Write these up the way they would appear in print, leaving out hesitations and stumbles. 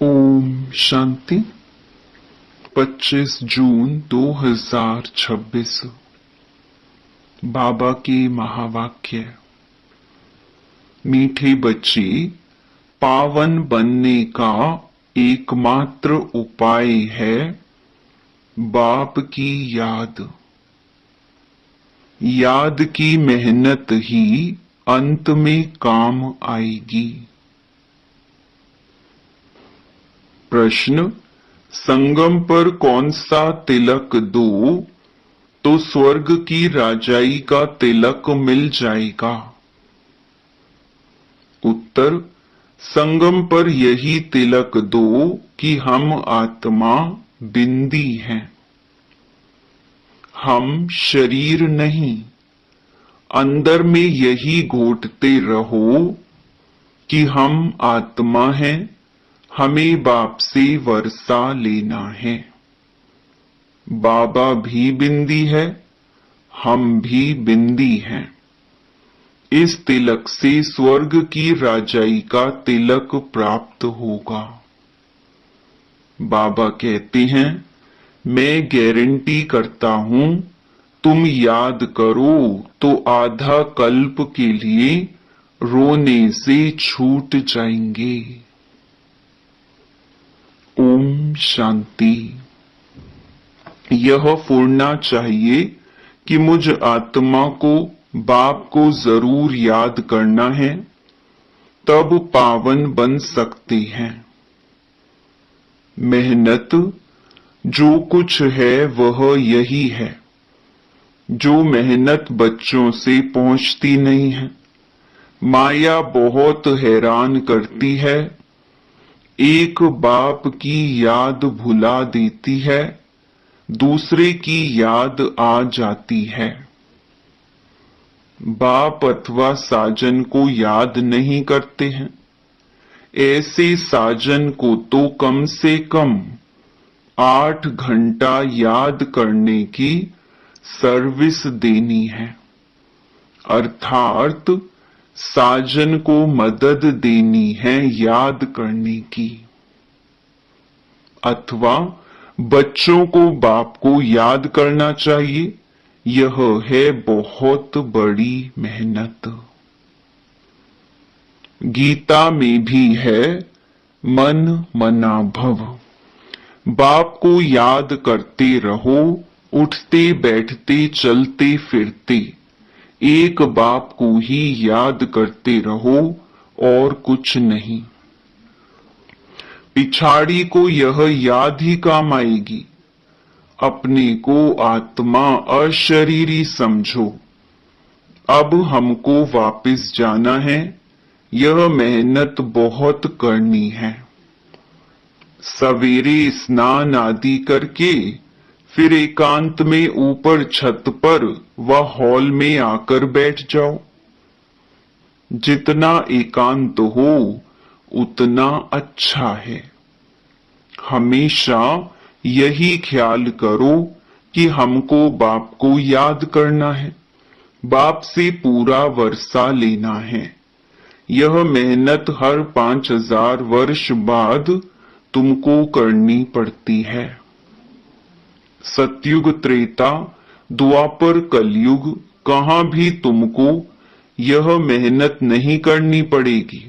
ओम शांति। 25 जून 2026। बाबा के महावाक्य। मीठे बच्चे, पावन बनने का एकमात्र उपाय है बाप की याद। याद की मेहनत ही अंत में काम आएगी। प्रश्न: संगम पर कौन सा तिलक दो तो स्वर्ग की राजाई का तिलक मिल जाएगा? उत्तर: संगम पर यही तिलक दो कि हम आत्मा बिंदी हैं, हम शरीर नहीं। अंदर में यही घोटते रहो कि हम आत्मा हैं, हमें बाप से वर्षा लेना है। बाबा भी बिंदी है, हम भी बिंदी हैं। इस तिलक से स्वर्ग की राजाई का तिलक प्राप्त होगा। बाबा कहते हैं, मैं गारंटी करता हूं, तुम याद करो तो आधा कल्प के लिए रोने से छूट जाएंगे। ओम शांति। यह फूरना चाहिए कि मुझ आत्मा को बाप को जरूर याद करना है, तब पावन बन सकते हैं। मेहनत जो कुछ है वह यही है। जो मेहनत बच्चों से पहुंचती नहीं है। माया बहुत हैरान करती है। एक बाप की याद भुला देती है, दूसरे की याद आ जाती है। बाप अथवा साजन को याद नहीं करते हैं। ऐसे साजन को तो कम से कम 8 घंटा याद करने की सर्विस देनी है, अर्थात साजन को मदद देनी है याद करने की। अथवा बच्चों को बाप को याद करना चाहिए। यह है बहुत बड़ी मेहनत। गीता में भी है, मन मना भव। बाप को याद करते रहो, उठते बैठते चलते फिरते एक बाप को ही याद करते रहो और कुछ नहीं। पिछाड़ी को यह याद ही काम आएगी। अपने को आत्मा अशरीरी समझो। अब हमको वापस जाना है। यह मेहनत बहुत करनी है। सवेरे स्नान आदि करके फिर एकांत में ऊपर छत पर व हॉल में आकर बैठ जाओ। जितना एकांत हो उतना अच्छा है। हमेशा यही ख्याल करो कि हमको बाप को याद करना है, बाप से पूरा वर्षा लेना है। यह मेहनत हर 5000 वर्ष बाद तुमको करनी पड़ती है। सतयुग, त्रेता, द्वापर, कलयुग कहां भी तुमको यह मेहनत नहीं करनी पड़ेगी।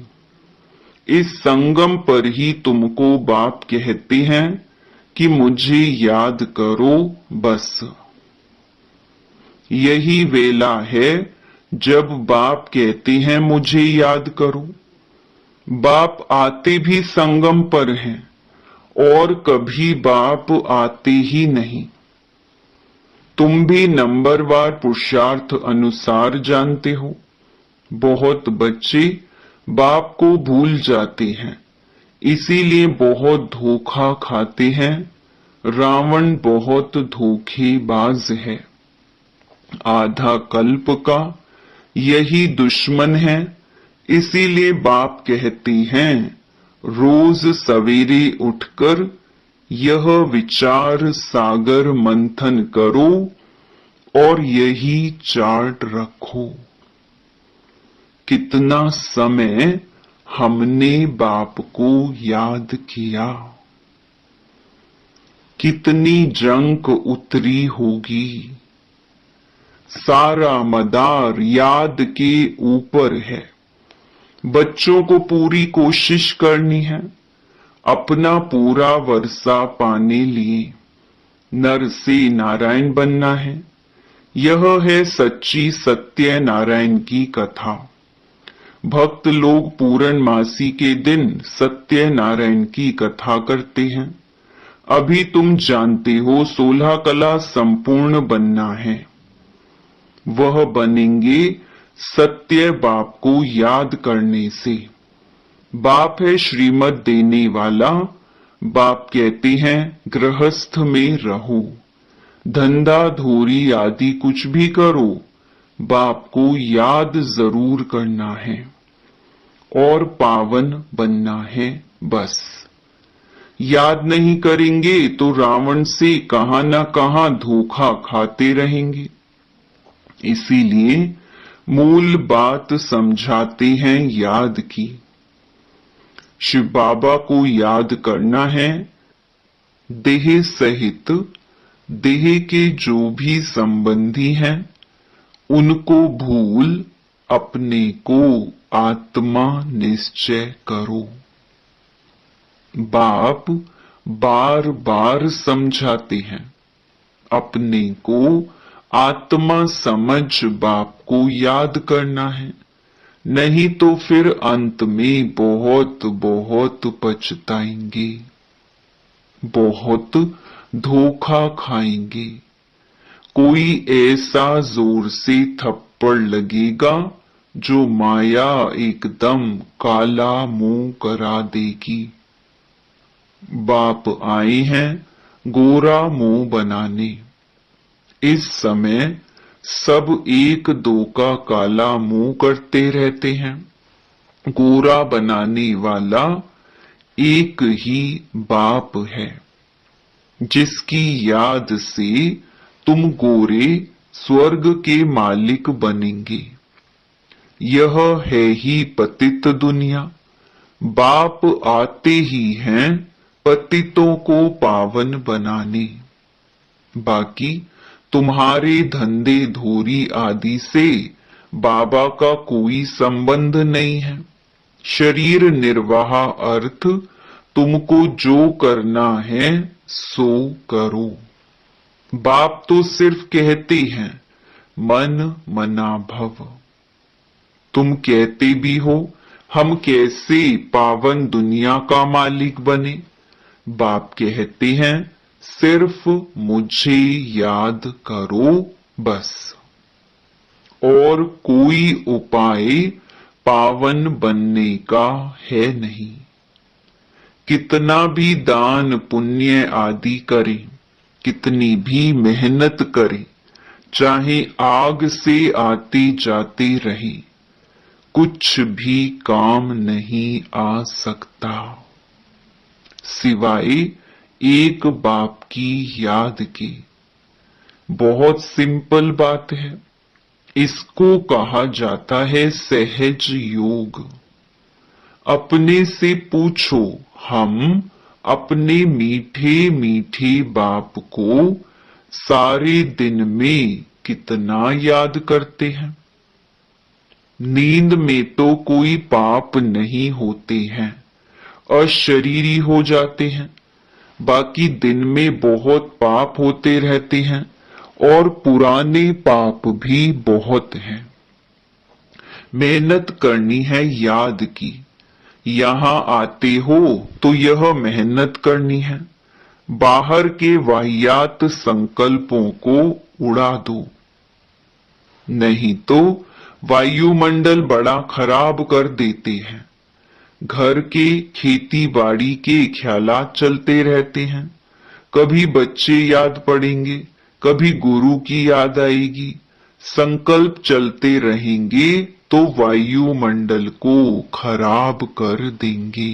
इस संगम पर ही तुमको बाप कहते हैं कि मुझे याद करो बस। यही वेला है जब बाप कहते हैं मुझे याद करो। बाप आते भी संगम पर हैं और कभी बाप आते ही नहीं। तुम भी नंबरवार पुरुषार्थ अनुसार जानते हो। बहुत बच्चे बाप को भूल जाते हैं, इसीलिए बहुत धोखा खाते हैं। रावण बहुत धोखेबाज है। आधा कल्प का यही दुश्मन है। इसीलिए बाप कहते हैं, रोज सवेरे उठकर यह विचार सागर मंथन करो और यही चार्ट रखो। कितना समय हमने बाप को याद किया। कितनी जंक उतरी होगी। सारा मदार याद के ऊपर है। बच्चों को पूरी कोशिश करनी है, अपना पूरा वर्षा पाने लिए नर से नारायण बनना है। यह है सच्ची सत्य नारायण की कथा। भक्त लोग पूर्णमासी के दिन सत्य नारायण की कथा करते हैं। अभी तुम जानते हो 16 कला संपूर्ण बनना है। वह बनेंगे सत्य बाप को याद करने से। बाप है श्रीमत देने वाला। बाप कहते हैं गृहस्थ में रहो, धंधा धूरी आदि कुछ भी करो, बाप को याद जरूर करना है और पावन बनना है। बस याद नहीं करेंगे तो रावण से कहां न कहां धोखा खाते रहेंगे। इसीलिए मूल बात समझाते हैं याद की। शिव बाबा को याद करना है। देह सहित देह के जो भी संबंधी हैं उनको भूल अपने को आत्मा निश्चय करो। बाप बार बार समझाते हैं, अपने को आत्मा समझ बाप को याद करना है, नहीं तो फिर अंत में बहुत बहुत पछताएंगे, बहुत धोखा खाएंगे। कोई ऐसा जोर से थप्पड़ लगेगा जो माया एकदम काला मुंह करा देगी। बाप आए हैं गोरा मुंह बनाने। इस समय सब एक दो का काला मुंह करते रहते हैं। गोरा बनाने वाला एक ही बाप है, जिसकी याद से तुम गोरे स्वर्ग के मालिक बनेंगे। यह है ही पतित दुनिया। बाप आते ही हैं पतितों को पावन बनाने। बाकी तुम्हारे धंधे धोरी आदि से बाबा का कोई संबंध नहीं है। शरीर निर्वाह अर्थ तुमको जो करना है सो करो। बाप तो सिर्फ कहते हैं मन मना भव। तुम कहते भी हो हम कैसे पावन दुनिया का मालिक बने। बाप कहते हैं सिर्फ मुझे याद करो बस, और कोई उपाय पावन बनने का है नहीं। कितना भी दान पुण्य आदि करें, कितनी भी मेहनत करें, चाहे आग से आते जाते रहे, कुछ भी काम नहीं आ सकता सिवाय एक बाप की याद के। बहुत सिंपल बात है। इसको कहा जाता है सहज योग। अपने से पूछो, हम अपने मीठे मीठे बाप को सारे दिन में कितना याद करते हैं। नींद में तो कोई पाप नहीं होते हैं, अशरीरी हो जाते हैं। बाकी दिन में बहुत पाप होते रहते हैं और पुराने पाप भी बहुत हैं। मेहनत करनी है याद की। यहां आते हो तो यह मेहनत करनी है। बाहर के वाहियात संकल्पों को उड़ा दो, नहीं तो वायुमंडल बड़ा खराब कर देते हैं। घर के खेती बाड़ी के ख्यालात चलते रहते हैं। कभी बच्चे याद पड़ेंगे, कभी गुरु की याद आएगी। संकल्प चलते रहेंगे तो वायुमंडल को खराब कर देंगे।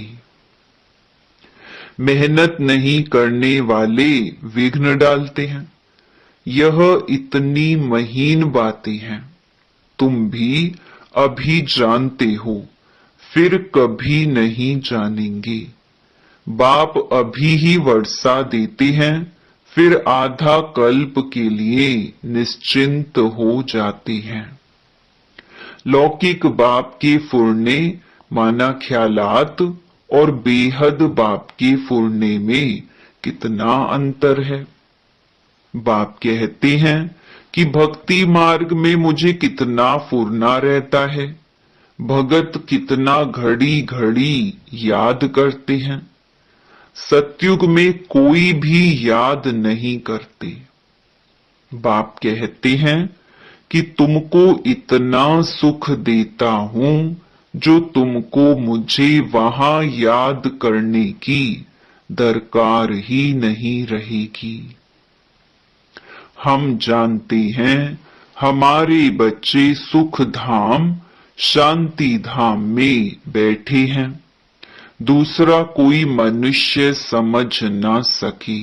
मेहनत नहीं करने वाले विघ्न डालते हैं। यह इतनी महीन बातें हैं, तुम भी अभी जानते हो, फिर कभी नहीं जानेंगे। बाप अभी ही वर्षा देते हैं, फिर आधा कल्प के लिए निश्चिंत हो जाते हैं। लौकिक बाप के फुरने माना ख्यालात और बेहद बाप के फुरने में कितना अंतर है। बाप कहते हैं कि भक्ति मार्ग में मुझे कितना फुरना रहता है, भगत कितना घड़ी घड़ी याद करते हैं। सतयुग में कोई भी याद नहीं करते। बाप कहते हैं कि तुमको इतना सुख देता हूं जो तुमको मुझे वहां याद करने की दरकार ही नहीं रहेगी। हम जानते हैं हमारे बच्चे सुख धाम शांति धाम में बैठे हैं, दूसरा कोई मनुष्य समझ ना सके।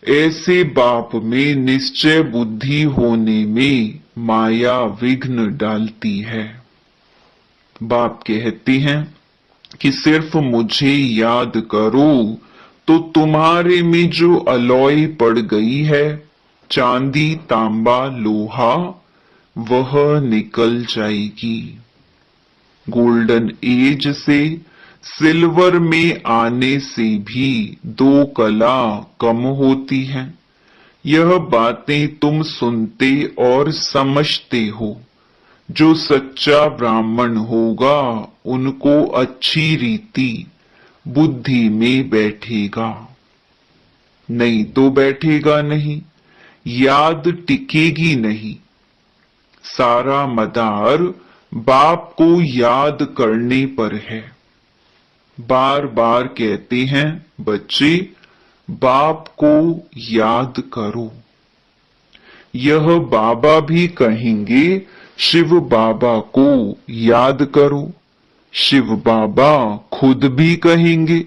ऐसे बाप में निश्चय बुद्धि होने में माया विघ्न डालती है। बाप कहते हैं कि सिर्फ मुझे याद करो तो तुम्हारे में जो अलॉय पड़ गई है, चांदी तांबा लोहा, वह निकल जाएगी। गोल्डन एज से सिल्वर में आने से भी 2 कला कम होती है। यह बातें तुम सुनते और समझते हो। जो सच्चा ब्राह्मण होगा उनको अच्छी रीति बुद्धि में बैठेगा, नहीं तो बैठेगा नहीं, याद टिकेगी नहीं। सारा मदार बाप को याद करने पर है। बार बार कहते हैं बच्चे बाप को याद करो। यह बाबा भी कहेंगे शिव बाबा को याद करो। शिव बाबा खुद भी कहेंगे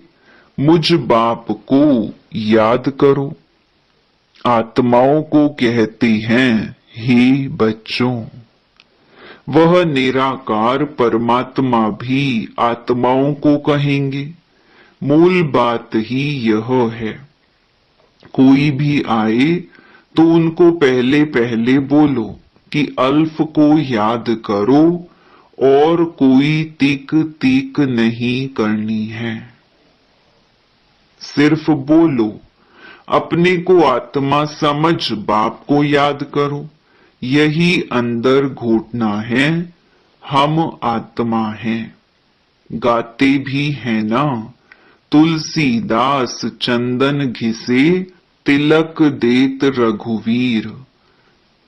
मुझ बाप को याद करो। आत्माओं को कहते हैं हे बच्चों। वह निराकार परमात्मा भी आत्माओं को कहेंगे। मूल बात ही यह है। कोई भी आए तो उनको पहले पहले बोलो कि अल्फ को याद करो और कोई तिक तिक नहीं करनी है। सिर्फ बोलो, अपने को आत्मा समझ बाप को याद करो। यही अंदर घुटना है, हम आत्मा हैं। गाते भी है ना, तुलसीदास चंदन घिसे तिलक देत रघुवीर।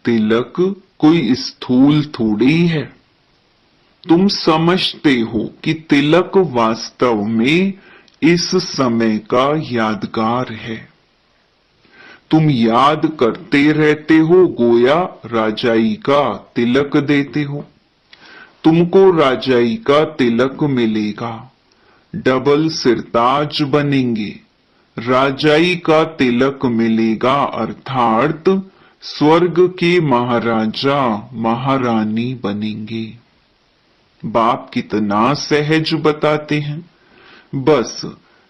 तिलक कोई स्थूल थोड़ी है। तुम समझते हो कि तिलक वास्तव में इस समय का यादगार है। तुम याद करते रहते हो, गोया राजाई का तिलक देते हो। तुमको राजाई का तिलक मिलेगा, डबल सिरताज बनेंगे। राजाई का तिलक मिलेगा अर्थात स्वर्ग के महाराजा महारानी बनेंगे। बाप कितना सहज बताते हैं। बस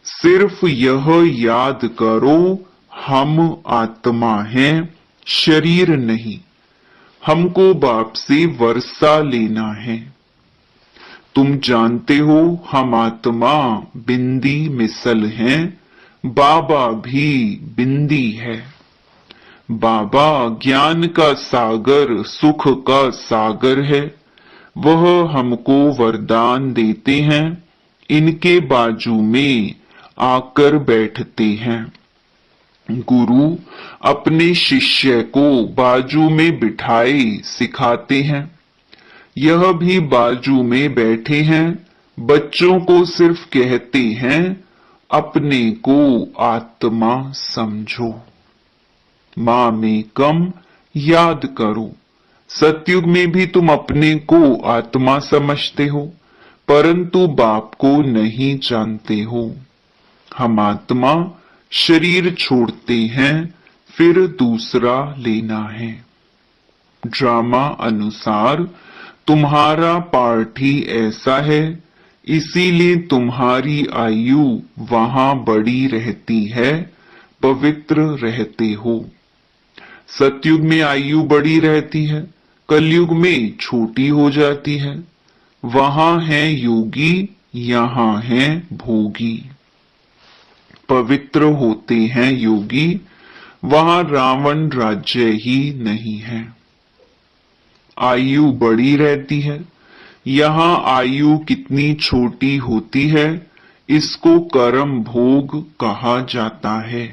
सिर्फ यह याद करो हम आत्मा हैं, शरीर नहीं। हमको बाप से वर्षा लेना है। तुम जानते हो हम आत्मा बिंदी मिसल हैं, बाबा भी बिंदी है। बाबा ज्ञान का सागर सुख का सागर है। वह हमको वरदान देते हैं, इनके बाजू में आकर बैठते हैं। गुरु अपने शिष्य को बाजू में बिठाए सिखाते हैं। यह भी बाजू में बैठे हैं, बच्चों को सिर्फ कहते हैं अपने को आत्मा समझो। मां में कम याद करो। सतयुग में भी तुम अपने को आत्मा समझते हो, परंतु बाप को नहीं जानते हो। हम आत्मा शरीर छोड़ते हैं, फिर दूसरा लेना है। ड्रामा अनुसार तुम्हारा पार्ट ही ऐसा है, इसीलिए तुम्हारी आयु वहां बड़ी रहती है, पवित्र रहते हो। सतयुग में आयु बड़ी रहती है, कलयुग में छोटी हो जाती है। वहां है योगी, यहां है भोगी। पवित्र होते हैं योगी, वहां रावण राज्य ही नहीं है। आयु बड़ी रहती है, यहां आयु कितनी छोटी होती है, इसको कर्म भोग कहा जाता है।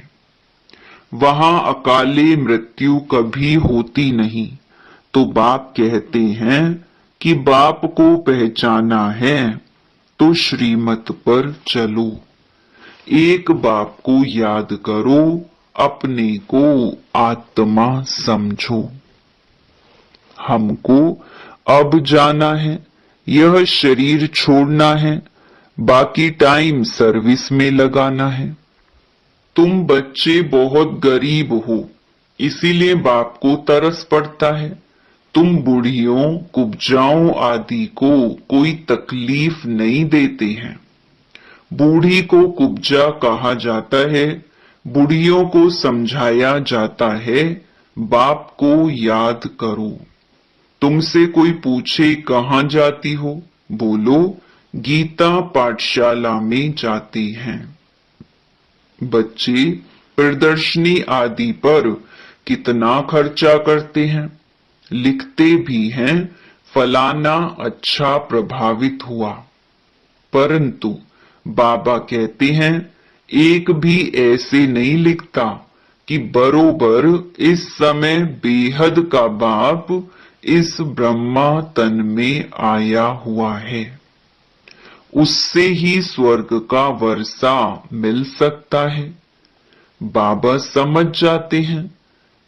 वहां अकाले मृत्यु कभी होती नहीं, तो बाप कहते हैं कि बाप को पहचाना है तो श्रीमत पर चलो। एक बाप को याद करो, अपने को आत्मा समझो। हमको अब जाना है, यह शरीर छोड़ना है, बाकी टाइम सर्विस में लगाना है। तुम बच्चे बहुत गरीब हो, इसीलिए बाप को तरस पड़ता है। तुम बूढ़ियों कुब्जाओं आदि को कोई तकलीफ नहीं देते हैं। बूढ़ी को कुब्जा कहा जाता है, बूढ़ियों को समझाया जाता है बाप को याद करो। तुमसे कोई पूछे कहाँ जाती हो, बोलो गीता पाठशाला में जाती हैं। बच्चे प्रदर्शनी आदि पर कितना खर्चा करते हैं, लिखते भी हैं फलाना अच्छा प्रभावित हुआ, परंतु बाबा कहते हैं एक भी ऐसे नहीं लिखता कि बरोबर इस समय बेहद का बाप इस ब्रह्मा तन में आया हुआ है, उससे ही स्वर्ग का वर्षा मिल सकता है। बाबा समझ जाते हैं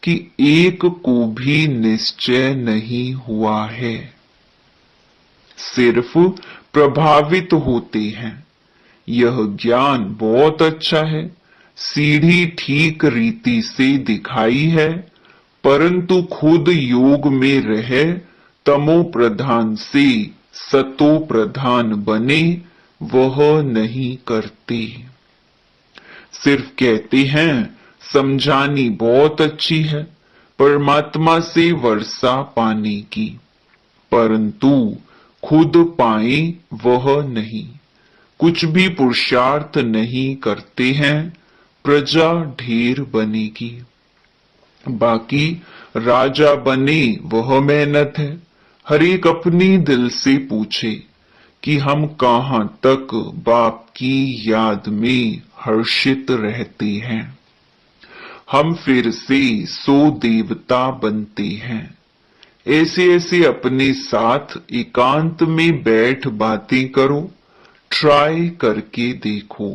कि एक को भी निश्चय नहीं हुआ है, सिर्फ प्रभावित होते हैं। यह ज्ञान बहुत अच्छा है, सीढ़ी ठीक रीति से दिखाई है, परंतु खुद योग में रहे तमो प्रधान से सतो प्रधान बने वह नहीं करते। सिर्फ कहते हैं समझानी बहुत अच्छी है परमात्मा से वर्षा पाने की, परंतु खुद पाए वह नहीं, कुछ भी पुरुषार्थ नहीं करते हैं, प्रजा ढेर बनेगी। बाकी राजा बने वह मेहनत है। हर एक अपनी दिल से पूछे कि हम कहां तक बाप की याद में हर्षित रहते हैं। हम फिर से सो देवता बनते हैं। ऐसे ऐसे अपने साथ एकांत में बैठ बातें करो, ट्राई करके देखो।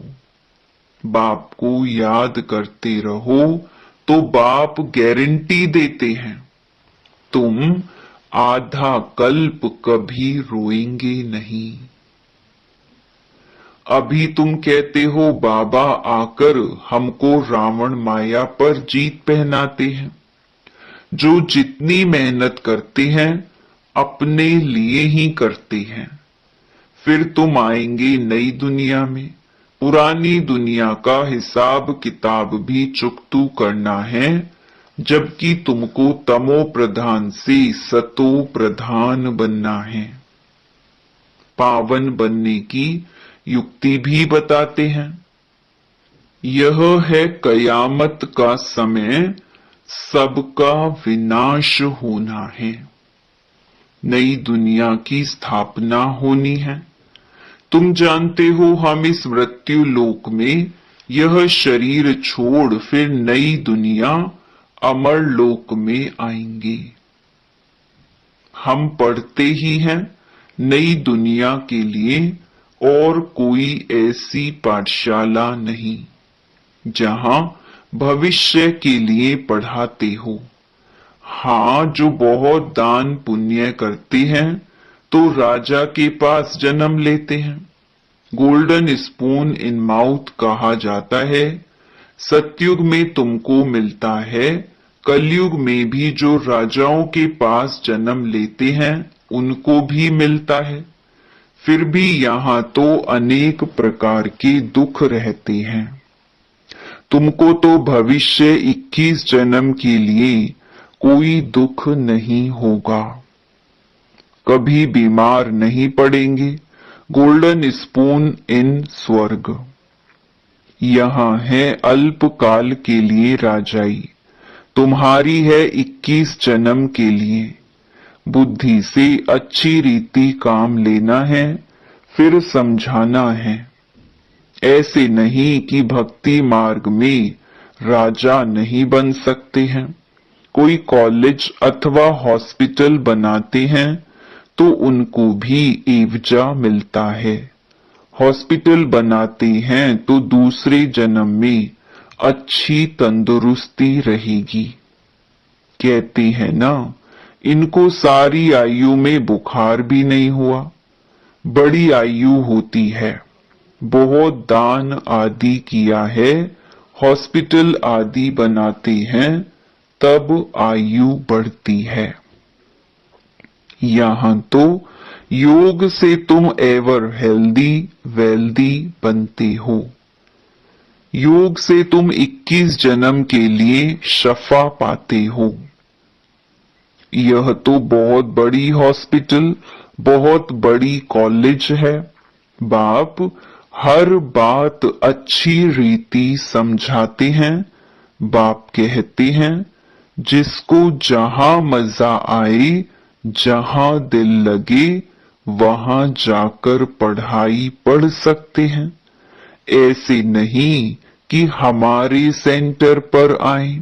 बाप को याद करते रहो तो बाप गारंटी देते हैं तुम आधा कल्प कभी रोएंगे नहीं। अभी तुम कहते हो बाबा आकर हमको रावण माया पर जीत पहनाते हैं। जो जितनी मेहनत करते हैं अपने लिए ही करते हैं। फिर तुम आएंगे नई दुनिया में, पुरानी दुनिया का हिसाब किताब भी चुकतू करना है, जबकि तुमको तमो प्रधान से सतो प्रधान बनना है। पावन बनने की युक्ति भी बताते हैं। यह है कयामत का समय, सबका विनाश होना है, नई दुनिया की स्थापना होनी है। तुम जानते हो हम इस मृत्यु लोक में यह शरीर छोड़ फिर नई दुनिया अमर लोक में आएंगे। हम पढ़ते ही हैं नई दुनिया के लिए और कोई ऐसी पाठशाला नहीं जहां भविष्य के लिए पढ़ाते हो। हाँ, जो बहुत दान पुण्य करते हैं तो राजा के पास जन्म लेते हैं। गोल्डन स्पून इन माउथ कहा जाता है। सतयुग में तुमको मिलता है, कलयुग में भी जो राजाओं के पास जन्म लेते हैं उनको भी मिलता है। फिर भी यहाँ तो अनेक प्रकार के दुख रहते हैं। तुमको तो भविष्य 21 जन्म के लिए कोई दुख नहीं होगा, कभी बीमार नहीं पड़ेंगे। गोल्डन स्पून इन स्वर्ग। यहाँ है अल्पकाल के लिए राजाई, तुम्हारी है 21 जन्म के लिए। बुद्धि से अच्छी रीति काम लेना है, फिर समझाना है। ऐसे नहीं कि भक्ति मार्ग में राजा नहीं बन सकते हैं। कोई कॉलेज अथवा हॉस्पिटल बनाते हैं तो उनको भी एवजा मिलता है। हॉस्पिटल बनाते हैं तो दूसरे जन्म में अच्छी तंदुरुस्ती रहेगी। कहते हैं ना, इनको सारी आयु में बुखार भी नहीं हुआ। बड़ी आयु होती है, बहुत दान आदि किया है, हॉस्पिटल आदि बनाते हैं, तब आयु बढ़ती है। यहाँ तो योग से तुम एवर हेल्दी वेल्दी बनते हो। योग से तुम 21 जन्म के लिए शफा पाते हो। यह तो बहुत बड़ी हॉस्पिटल, बहुत बड़ी कॉलेज है। बाप हर बात अच्छी रीति समझाते हैं। बाप कहते हैं, जिसको जहां मजा आए, जहां दिल लगे, वहां जाकर पढ़ाई पढ़ सकते हैं। ऐसे नहीं कि हमारे सेंटर पर आए,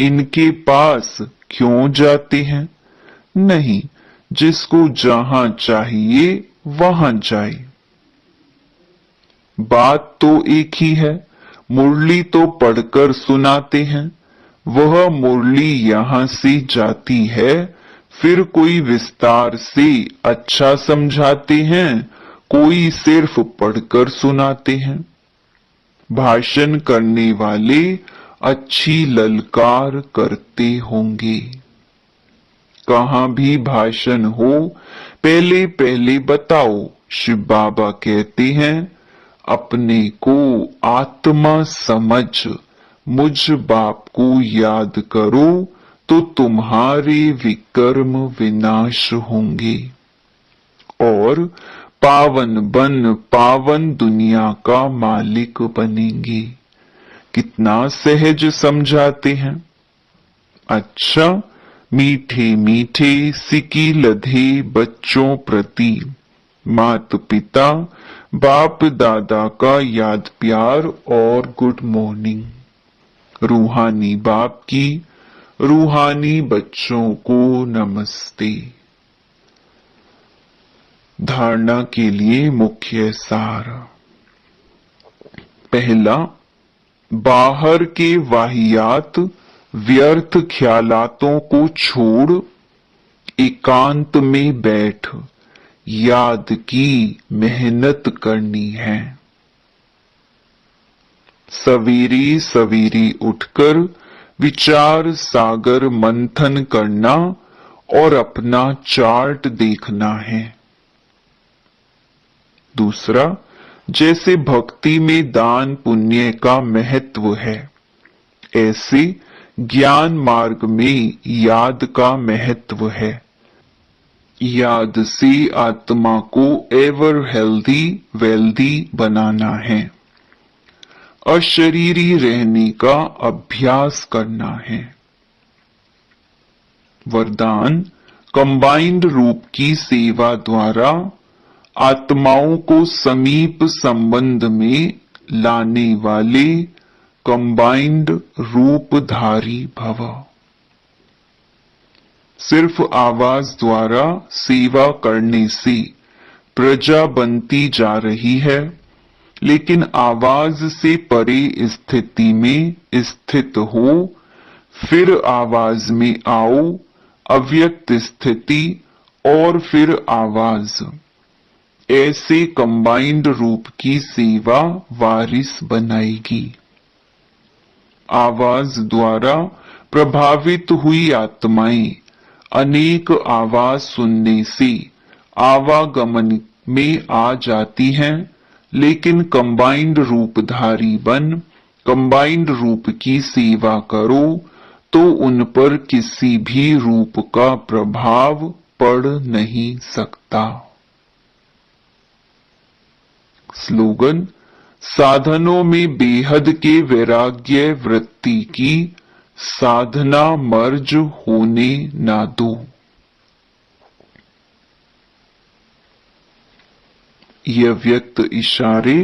इनके पास क्यों जाते हैं। नहीं, जिसको जहां चाहिए वहां जाए। बात तो एक ही है, मुरली तो पढ़कर सुनाते हैं। वह मुरली यहां से जाती है, फिर कोई विस्तार से अच्छा समझाते हैं, कोई सिर्फ पढ़कर सुनाते हैं। भाषण करने वाले अच्छी ललकार करते होंगे। कहां भी भाषण हो, पहले पहले बताओ। शिव बाबा कहते हैं, अपने को आत्मा समझ मुझ बाप को याद करो तो तुम्हारे विकर्म विनाश होंगे और पावन बन पावन दुनिया का मालिक बनेंगे। कितना सहज समझाते हैं। अच्छा, मीठे मीठे सिकी लधे बच्चों प्रति मात पिता बाप दादा का याद प्यार और गुड मॉर्निंग। रूहानी बाप की रूहानी बच्चों को नमस्ते। धारणा के लिए मुख्य सार। पहला, बाहर के वाहियात व्यर्थ ख्यालातों को छोड़ एकांत में बैठ याद की मेहनत करनी है। सवेरे सवेरे उठकर विचार सागर मंथन करना और अपना चार्ट देखना है। दूसरा, जैसे भक्ति में दान पुण्य का महत्व है, ऐसे ज्ञान मार्ग में याद का महत्व है। याद से आत्मा को एवर हेल्दी वेल्दी बनाना है। अशरीरी रहने का अभ्यास करना है। वरदान, कंबाइंड रूप की सेवा द्वारा आत्माओं को समीप संबंध में लाने वाले कंबाइंड रूपधारी भव। सिर्फ आवाज द्वारा सेवा करने से प्रजा बनती जा रही है, लेकिन आवाज से परे स्थिति में स्थित हो, फिर आवाज में आओ, अव्यक्त स्थिति और फिर आवाज। ऐसे कंबाइंड रूप की सेवा वारिस बनाएगी। आवाज द्वारा प्रभावित हुई आत्माएं अनेक आवाज सुनने से आवागमन में आ जाती हैं, लेकिन कंबाइंड रूपधारी बन कंबाइंड रूप की सेवा करो तो उन पर किसी भी रूप का प्रभाव पड़ नहीं सकता। स्लोगन: साधनों में बेहद के वैराग्य वृत्ति की साधना मर्ज होने ना दो। यह व्यक्त इशारे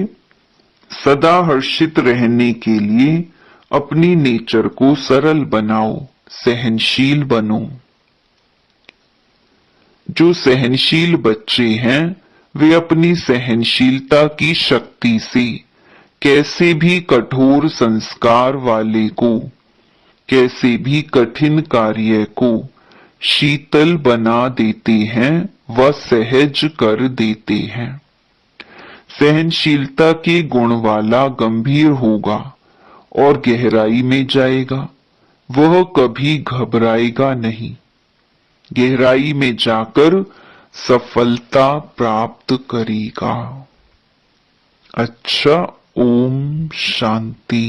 सदा हर्षित रहने के लिए अपनी नेचर को सरल बनाओ, सहनशील बनो। जो सहनशील बच्चे हैं वे अपनी सहनशीलता की शक्ति से कैसे भी कठोर संस्कार वाले को, कैसे भी कठिन कार्य को शीतल बना देते हैं व सहज कर देते हैं। सहनशीलता के गुण वाला गंभीर होगा और गहराई में जाएगा, वह कभी घबराएगा नहीं, गहराई में जाकर सफलता प्राप्त करेगा। अच्छा, ओम शांति।